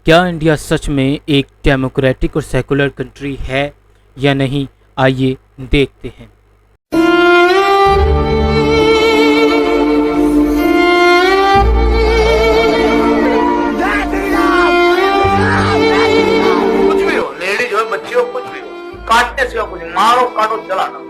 क्या इंडिया सच में एक डेमोक्रेटिक और सेकुलर कंट्री है या नहीं, आइए देखते हैं। कुछ भी हो, लेडीज हो, बच्चे हो, कुछ भी हो, काटने से कुछ मारो काटो जलाना।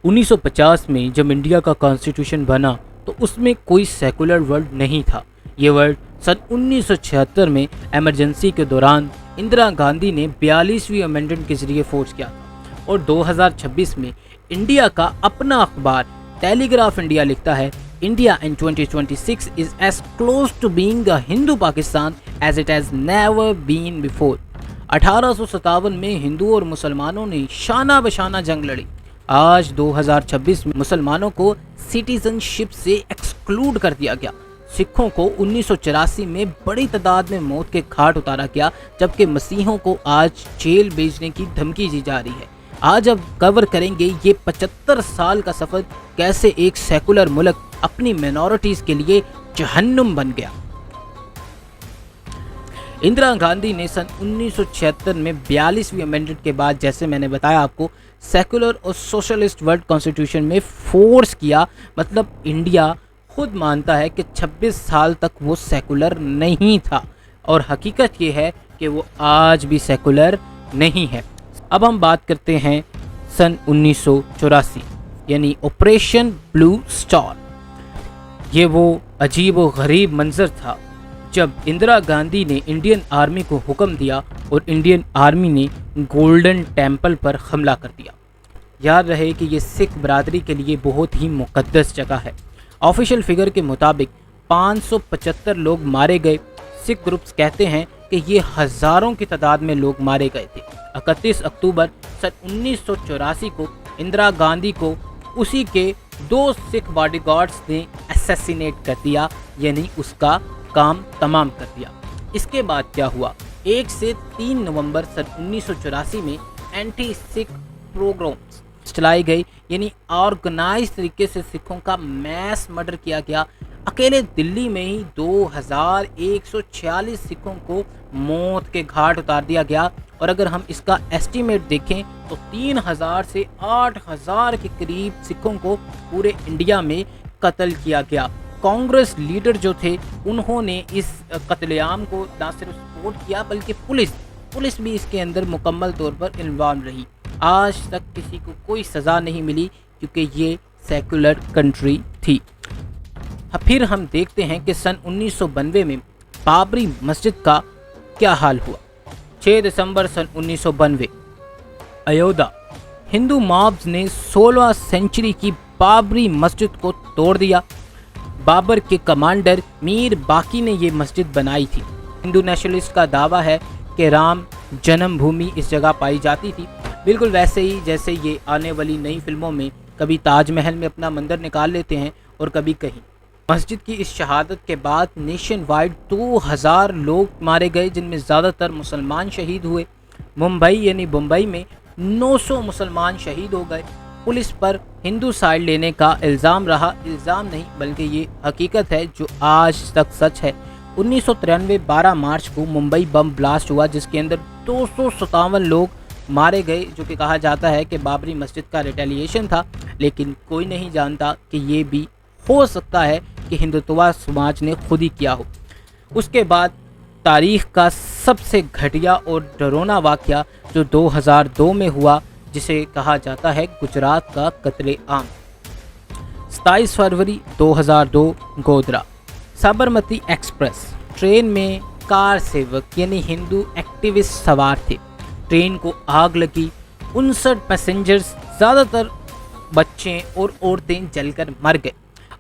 1950 में जब इंडिया का कॉन्स्टिट्यूशन बना तो उसमें कोई सेकुलर वर्ड नहीं था। ये वर्ड सन 1976 में इमरजेंसी के दौरान इंदिरा गांधी ने 42वीं अमेंडमेंट के जरिए फोर्स किया था। और 2026 में इंडिया का अपना अखबार टेलीग्राफ इंडिया लिखता है, India in 2026 is as close to being a Hindu Pakistan as it has never been before. 1857 में हिंदू और मुसलमानों ने शाना बशाना जंग लड़ी। आज 2026 में मुसलमानों को सिटीजनशिप से एक्सक्लूड कर दिया गया। सिखों को 1984 में बड़ी तादाद में मौत के घाट उतारा गया, जबकि मसीहों को आज जेल भेजने की धमकी दी जा रही है। आज अब कवर करेंगे ये 75 साल का सफ़र, कैसे एक सेकुलर मुल्क अपनी मिनॉरिटीज़ के लिए जहन्नुम बन गया। इंदिरा गांधी ने सन 1976 में 42वीं अमेंडमेंट के बाद, जैसे मैंने बताया आपको, सेकुलर और सोशलिस्ट वर्ल्ड कॉन्स्टिट्यूशन में फोर्स किया। मतलब इंडिया खुद मानता है कि 26 साल तक वो सेकुलर नहीं था, और हकीकत ये है कि वो आज भी सेकुलर नहीं है। अब हम बात करते हैं सन 1984 यानी ऑपरेशन ब्लू स्टार। ये वो अजीब व गरीब मंजर था जब इंदिरा गांधी ने इंडियन आर्मी को हुक्म दिया और इंडियन आर्मी ने गोल्डन टेम्पल पर हमला कर दिया। याद रहे कि ये सिख बरादरी के लिए बहुत ही मुकद्दस जगह है। ऑफिशियल फिगर के मुताबिक 575 लोग मारे गए। सिख ग्रुप्स कहते हैं कि ये हज़ारों की तादाद में लोग मारे गए थे। 31 अक्टूबर सन 1984 को इंदिरा गांधी को उसी के 2 सिख बॉडीगार्ड्स ने असैसिनेट कर दिया, यानी उसका काम तमाम कर दिया। इसके बाद क्या हुआ, 1 से 3 नवंबर सन 1984 में एंटी सिख प्रोग्राम्स चलाई गई, यानी ऑर्गेनाइज तरीके से सिखों का मैस मर्डर किया गया। अकेले दिल्ली में ही 2146 सिखों को मौत के घाट उतार दिया गया। और अगर हम इसका एस्टीमेट देखें तो 3000 से 8000 के करीब सिखों को पूरे इंडिया में कत्ल किया गया। कांग्रेस लीडर जो थे उन्होंने इस कत्लेआम को न सिर्फ सपोर्ट किया बल्कि पुलिस भी इसके अंदर मुकम्मल तौर पर इन्वॉल्व रही। आज तक किसी को कोई सज़ा नहीं मिली क्योंकि ये सेकुलर कंट्री थी। फिर हम देखते हैं कि सन 1992 में बाबरी मस्जिद का क्या हाल हुआ। 6 दिसंबर सन 1992 अयोध्या हिंदू मॉब्स ने 16वीं सेंचुरी की बाबरी मस्जिद को तोड़ दिया। बाबर के कमांडर मीर बाकी ने ये मस्जिद बनाई थी। हिंदू नेशनलिस्ट का दावा है कि राम जन्मभूमि इस जगह पाई जाती थी, बिल्कुल वैसे ही जैसे ये आने वाली नई फिल्मों में कभी ताजमहल में अपना मंदिर निकाल लेते हैं और कभी कहीं। मस्जिद की इस शहादत के बाद नेशन वाइड 2000 लोग मारे गए, जिनमें ज़्यादातर मुसलमान शहीद हुए। मुंबई यानी बम्बई में 900 मुसलमान शहीद हो गए। पुलिस पर हिंदू साइड लेने का इल्ज़ाम रहा, इल्ज़ाम नहीं बल्कि ये हकीकत है जो आज तक सच है। 1993 12 मार्च को मुंबई बम ब्लास्ट हुआ, जिसके अंदर 257 लोग मारे गए, जो कि कहा जाता है कि बाबरी मस्जिद का रिटेलिएशन था। लेकिन कोई नहीं जानता कि ये भी हो सकता है कि हिंदुत्व समाज ने खुद ही किया हो। उसके बाद तारीख़ का सबसे घटिया और डरावना वाक़या जो 2002 में हुआ, जिसे कहा जाता है गुजरात का कत्लेआम। 27 फरवरी 2002 गोधरा साबरमती एक्सप्रेस ट्रेन में कार सेवक यानी हिंदू एक्टिविस्ट सवार थे। ट्रेन को आग लगी, 59 पैसेंजर्स ज़्यादातर बच्चे और औरतें जलकर मर गए।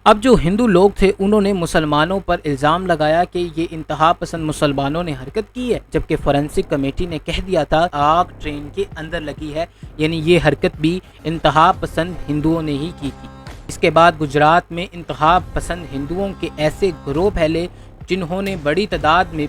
अब जो हिंदू लोग थे उन्होंने मुसलमानों पर इल्ज़ाम लगाया कि ये इंतहा पसंद मुसलमानों ने हरकत की है, जबकि फोरेंसिक कमेटी ने कह दिया था आग ट्रेन के अंदर लगी है, यानी ये हरकत भी इंतहा पसंद हिंदुओं ने ही की थी। इसके बाद गुजरात में इंतहा पसंद हिंदुओं के ऐसे गिरोह फैले जिन्होंने बड़ी तादाद में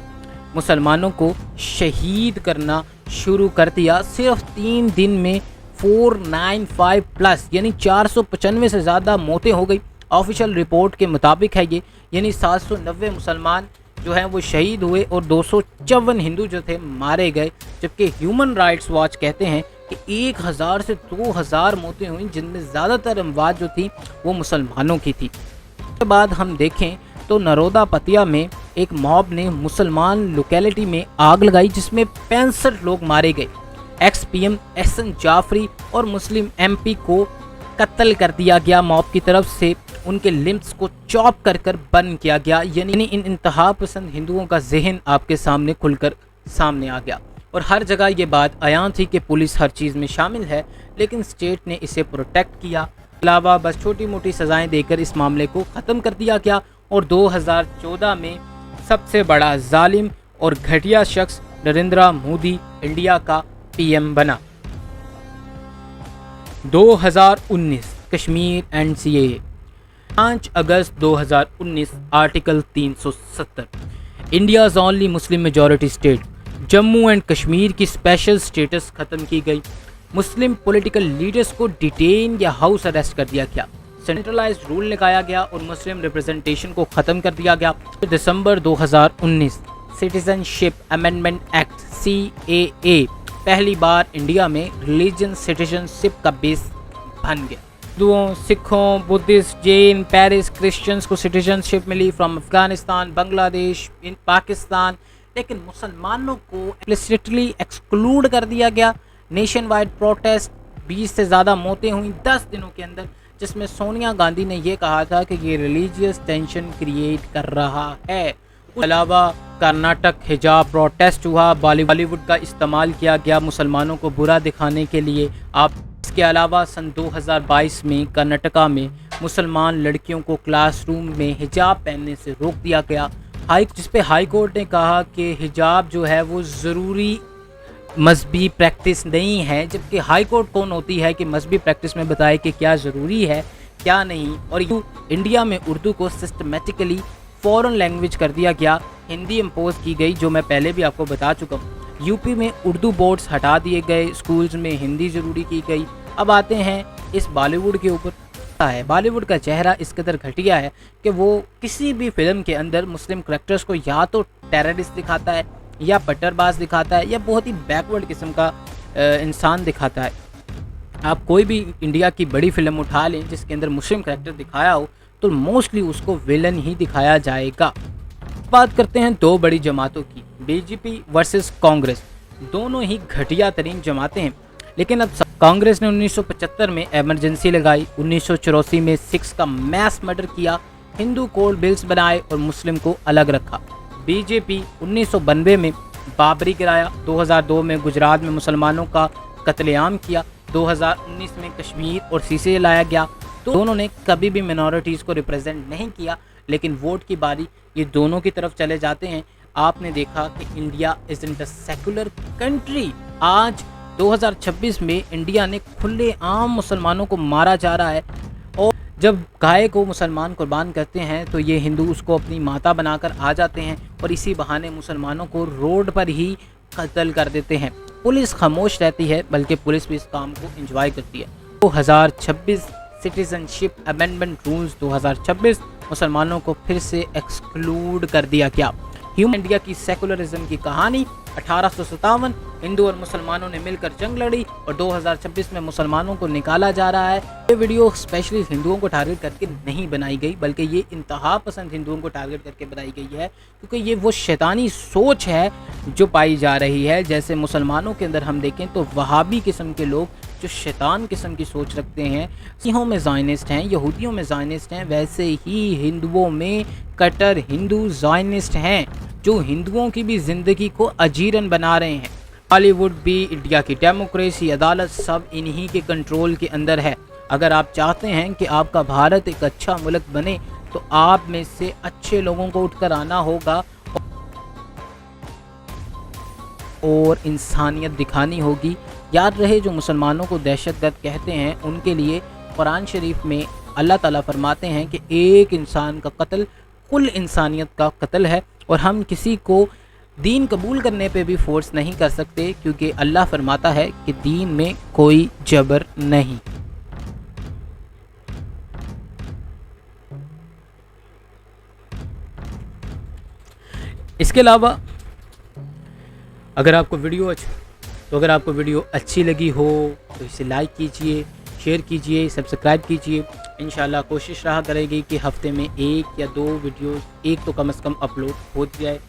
मुसलमानों को शहीद करना शुरू कर दिया। सिर्फ 3 दिन में 495 प्लस यानी 495 से ज़्यादा मौतें हो गई। ऑफिशियल रिपोर्ट के मुताबिक है ये, यानी 790 मुसलमान जो हैं वो शहीद हुए और 254 हिंदू जो थे मारे गए। जबकि ह्यूमन राइट्स वॉच कहते हैं कि 1000 से 2000 मौतें हुई, जिनमें ज़्यादातर अमवात जो थी वो मुसलमानों की थी। उसके बाद हम देखें तो नरोदा पतिया में एक मॉब ने मुसलमान लोकेलिटी में आग लगाई जिसमें 65 लोग मारे गए। एक्स पीएम एहसन जाफरी और मुस्लिम एमपी को कत्ल कर दिया गया मॉब की तरफ से, उनके लिम्स को चॉप कर कर बर्न किया गया। यानी इन इंतहा पसंद हिंदुओं का जहन आपके सामने खुलकर सामने आ गया और हर जगह ये बात आयां थी कि पुलिस हर चीज़ में शामिल है, लेकिन स्टेट ने इसे प्रोटेक्ट किया। अलावा बस छोटी मोटी सज़ाएं देकर इस मामले को ख़त्म कर दिया गया और 2014 में सबसे बड़ा जालिम और घटिया शख्स नरेंद्र मोदी इंडिया का पीएम बना। 2019 Kashmir and CAA. 5 August 2019 article 370 India's only Muslim majority state Jammu and Kashmir की स्पेशल स्टेटस खत्म की गई। मुस्लिम पॉलिटिकल लीडर्स को डिटेन या हाउस अरेस्ट कर दिया गया। सेंट्रलाइज्ड रूल लगाया गया और मुस्लिम रिप्रेजेंटेशन को ख़त्म कर दिया गया। दिसंबर 2019 सिटीजनशिप अमेंडमेंट एक्ट CAA पहली बार इंडिया में रिलीजन सिटीजनशिप का बेस बन गया। हिंदुओं, सिखों, बुद्धिस्ट, जैन, पेरिस क्रिश्चियंस को सिटीजनशिप मिली फ्रॉम अफगानिस्तान, बांग्लादेश, इन पाकिस्तान, लेकिन मुसलमानों को एक्सप्लिसिटली एक्सक्लूड कर दिया गया। नेशन वाइड प्रोटेस्ट, 20 से ज़्यादा मौतें हुई 10 दिनों के अंदर, जिसमें सोनिया गांधी ने यह कहा था कि ये रिलीजियस टेंशन क्रिएट कर रहा है। उसके अलावा कर्नाटक हिजाब प्रोटेस्ट हुआ, बॉलीवुड का इस्तेमाल किया गया मुसलमानों को बुरा दिखाने के लिए। आप इसके अलावा सन 2022 में कर्नाटका में मुसलमान लड़कियों को क्लासरूम में हिजाब पहनने से रोक दिया गया, जिस पे हाई कोर्ट ने कहा कि हिजाब जो है वो ज़रूरी मजहबी प्रैक्टिस नहीं है। जबकि हाई कोर्ट कौन होती है कि मजहबी प्रैक्टिस में बताए कि क्या ज़रूरी है क्या नहीं। और इंडिया में उर्दू को सिस्टमेटिकली फॉरेन लैंग्वेज कर दिया गया, हिंदी इम्पोज की गई, जो मैं पहले भी आपको बता चुका हूँ। यूपी में उर्दू बोर्ड्स हटा दिए गए, स्कूल्स में हिंदी ज़रूरी की गई। अब आते हैं इस बॉलीवुड के ऊपर। है बॉलीवुड का चेहरा इस कदर घटिया है कि वो किसी भी फिल्म के अंदर मुस्लिम करैक्टर्स को या तो टेररिस्ट दिखाता है या पट्टरबाज दिखाता है या बहुत ही बैकवर्ड किस्म का इंसान दिखाता है। आप कोई भी इंडिया की बड़ी फिल्म उठा लें जिसके अंदर मुस्लिम करैक्टर दिखाया हो तो मोस्टली उसको विलन ही दिखाया जाएगा। बात करते हैं दो बड़ी जमातों की, बीजेपी वर्सेस कांग्रेस। दोनों ही घटिया तरीन जमातें हैं, लेकिन अब कांग्रेस ने 1975 में एमरजेंसी लगाई, 1984 में सिख्स का मैस मर्डर किया, हिंदू कोड बिल्स बनाए और मुस्लिम को अलग रखा। बीजेपी 1992 में बाबरी गिराया, 2002 में गुजरात में मुसलमानों का कत्लेआम किया, 2019 में कश्मीर और सीसीए लाया गया। तो दोनों ने कभी भी मिनॉरिटीज़ को रिप्रेजेंट नहीं किया, लेकिन वोट की बारी ये दोनों की तरफ चले जाते हैं। आपने देखा कि India is in the secular country. आज 2026 में इंडिया ने खुले आम मुसलमानों को मारा जा रहा है, और जब गाय को मुसलमान कुर्बान करते हैं तो ये हिंदू उसको अपनी माता बनाकर आ जाते हैं और इसी बहाने मुसलमानों को रोड पर ही कत्ल कर देते हैं। पुलिस खामोश रहती है, बल्कि पुलिस भी इस काम को एंजॉय करती है। 2026 सिटीजनशिप अमेंडमेंट रूल्स 2026 मुसलमानों को फिर से एक्सक्लूड कर दिया गया। ह्यूमन इंडिया की सेकुलरिज्म की कहानी 1857 हिंदू और मुसलमानों ने मिलकर जंग लड़ी और 2026 में मुसलमानों को निकाला जा रहा है। ये वीडियो स्पेशली हिंदुओं को टारगेट करके नहीं बनाई गई, बल्कि ये इंतहा पसंद हिंदुओं को टारगेट करके बनाई गई है, क्योंकि ये वो शैतानी सोच है जो पाई जा रही है। जैसे मुसलमानों के अंदर हम देखें तो वहाबी किस्म के लोग जो शैतान किस्म की सोच रखते हैं, सिखों में ज़ायनिस्ट हैं, यहूदियों में ज़ायनिस्ट हैं, वैसे ही हिंदुओं में कट्टर हिंदू ज़ायनिस्ट हैं जो हिंदुओं की भी ज़िंदगी को अजीरन बना रहे हैं। बॉलीवुड भी, इंडिया की डेमोक्रेसी, अदालत सब इन्हीं के कंट्रोल के अंदर है। अगर आप चाहते हैं कि आपका भारत एक अच्छा मुल्क बने तो आप में से अच्छे लोगों को उठकर आना होगा और इंसानियत दिखानी होगी। याद रहे, जो मुसलमानों को दहशतगर्द कहते हैं उनके लिए कुरान शरीफ में अल्लाह ताला फरमाते हैं कि एक इंसान का कत्ल कुल इंसानियत का कत्ल है, और हम किसी को दीन कबूल करने पे भी फोर्स नहीं कर सकते, क्योंकि अल्लाह फरमाता है कि दीन में कोई जबर नहीं। इसके अलावा अगर आपको वीडियो अच्छी लगी हो तो इसे लाइक कीजिए, शेयर कीजिए, सब्सक्राइब कीजिए। इंशाल्लाह कोशिश रहा करेगी कि हफ्ते में 1 या 2 वीडियोस, एक तो कम से कम अपलोड हो जाए।